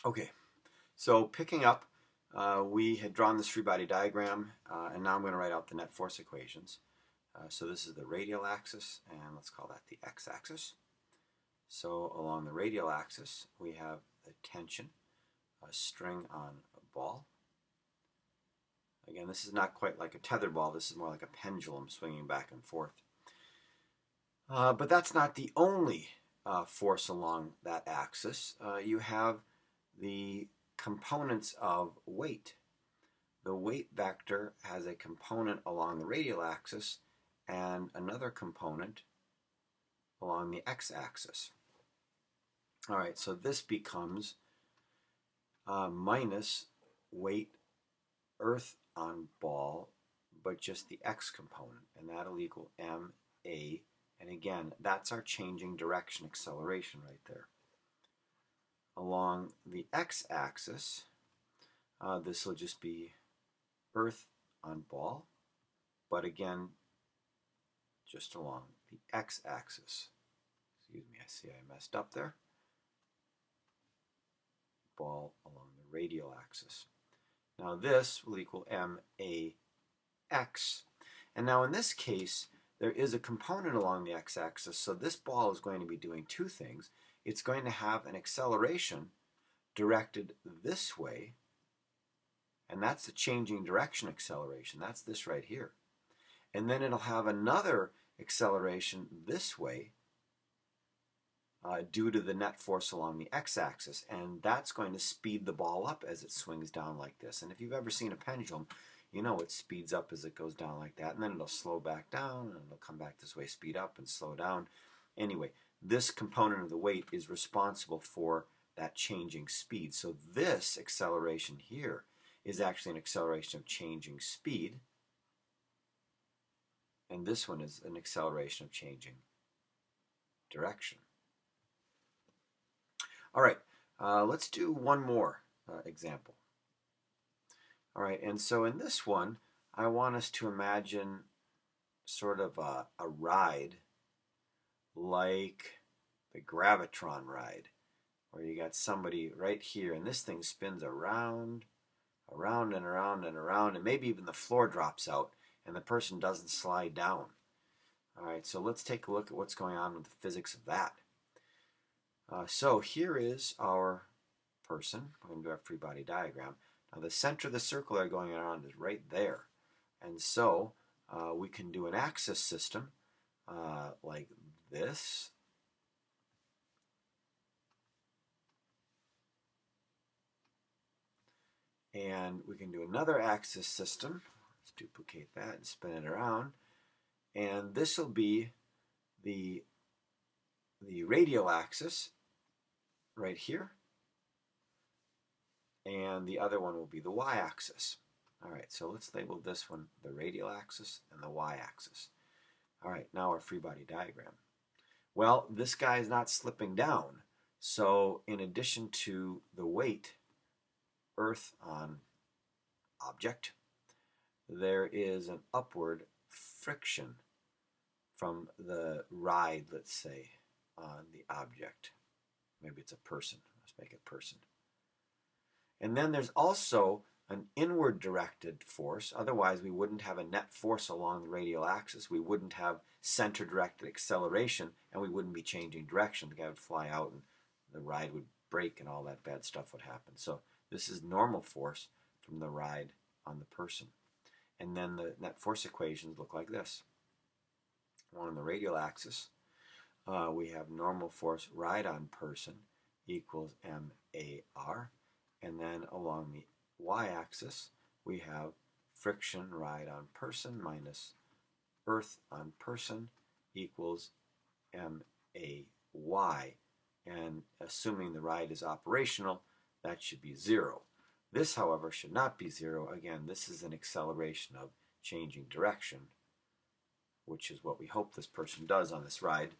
Okay, so picking up, we had drawn this free body diagram, and now I'm going to write out the net force equations. So this is the radial axis, and let's call that the x-axis. So along the radial axis, we have the tension, a string on a ball. Again, this is not quite like a tethered ball. This is more like a pendulum swinging back and forth. But that's not the only force along that axis. You have the components of weight. The weight vector has a component along the radial axis and another component along the x-axis. All right, so this becomes minus weight earth on ball, but just the x component, and that'll equal ma. And again, that's our changing direction acceleration right there. Along the x-axis, this will just be earth on ball, but again, just along the x-axis. Excuse me, I see I messed up there. Ball along the radial axis. Now this will equal max. And now in this case, there is a component along the x-axis, so this ball is going to be doing two things. It's going to have an acceleration directed this way, and that's the changing direction acceleration. That's this right here. And then it'll have another acceleration this way due to the net force along the x-axis, and that's going to speed the ball up as it swings down like this. And if you've ever seen a pendulum, you know it speeds up as it goes down like that, and then it'll slow back down, and it'll come back this way, speed up and slow down. Anyway, this component of the weight is responsible for that changing speed. So this acceleration here is actually an acceleration of changing speed, and this one is an acceleration of changing direction. All right, let's do one more example. All right, and so in this one, I want us to imagine sort of a ride like the gravitron ride, where you got somebody right here, and this thing spins around, around and around and around, and maybe even the floor drops out, and the person doesn't slide down. All right, so let's take a look at what's going on with the physics of that. So here is our person. We're going to do our free body diagram. Now the center of the circle they're going around is right there. And so we can do an axis system like this. And we can do another axis system. Let's duplicate that and spin it around. And this will be the radial axis right here. And the other one will be the y-axis. All right, so let's label this one the radial axis and the y-axis. All right, now our free body diagram. Well, this guy is not slipping down. So in addition to the weight, earth on object, there is an upward friction from the ride, let's say, on the object. Maybe it's a person. Let's make it person. And then there's also an inward directed force. Otherwise, we wouldn't have a net force along the radial axis. We wouldn't have center directed acceleration, and we wouldn't be changing direction. The guy would fly out and the ride would break and all that bad stuff would happen. So this is normal force from the ride on the person. And then the net force equations look like this. One on the radial axis, we have normal force ride on person equals MAR. And then along the y-axis, we have friction ride on person minus earth on person equals MAY. And assuming the ride is operational, that should be 0. This, however, should not be 0. Again, this is an acceleration of changing direction, which is what we hope this person does on this ride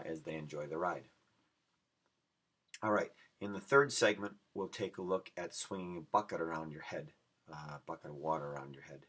as they enjoy the ride. All right, in the third segment, we'll take a look at swinging a bucket around your head, a bucket of water around your head.